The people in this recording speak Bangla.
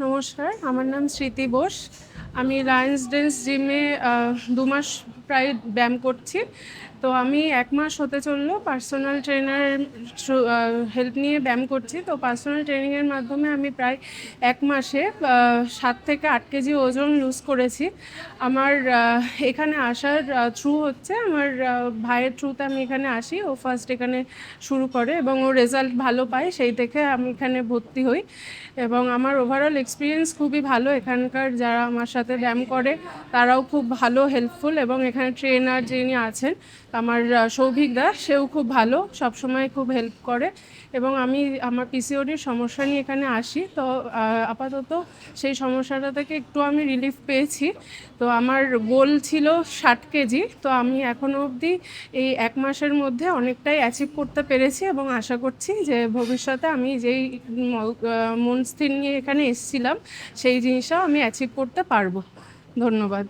নমস্কার, আমার নাম স্মৃতি বোস। আমি লায়ন্স ডেন্স জিমে ২ মাস প্রায় ব্যায়াম করছি। তো আমি ১ মাস হতে চললো পার্সোনাল ট্রেনারের হেল্প নিয়ে ব্যায়াম করছি। তো পার্সোনাল ট্রেনিংয়ের মাধ্যমে আমি প্রায় ১ মাসে ৭ থেকে ৮ কেজি ওজন লুজ করেছি। আমার এখানে আসার থ্রু হচ্ছে আমার ভাইয়ের থ্রুতে আমি এখানে আসি। ও ফার্স্ট এখানে শুরু করে এবং ও রেজাল্ট ভালো পায়, সেই দেখে আমি এখানে ভর্তি হই এবং আমার ওভারঅল এক্সপিরিয়েন্স খুবই ভালো। এখানকার যারা আমার সাথে ব্যায়াম করে তারাও খুব ভালো, হেল্পফুল এবং এখানে ট্রেনার যিনি আছেন আমার সৌভিক দা, সেও খুব ভালো, সবসময় খুব হেল্প করে এবং আমি আমার পিসিওডির সমস্যা নিয়ে এখানে আসি। তো আপাতত সেই সমস্যাটা থেকে একটু আমি রিলিফ পেয়েছি। তো আমার গোল ছিল ৬০ কেজি। তো আমি এখনও অবধি এই ১ মাসের মধ্যে অনেকটাই অ্যাচিভ করতে পেরেছি এবং আশা করছি যে ভবিষ্যতে আমি যেই মন স্থির নিয়ে এখানে এসেছিলাম সেই জিনিসটাও আমি অ্যাচিভ করতে পারবো। ধন্যবাদ।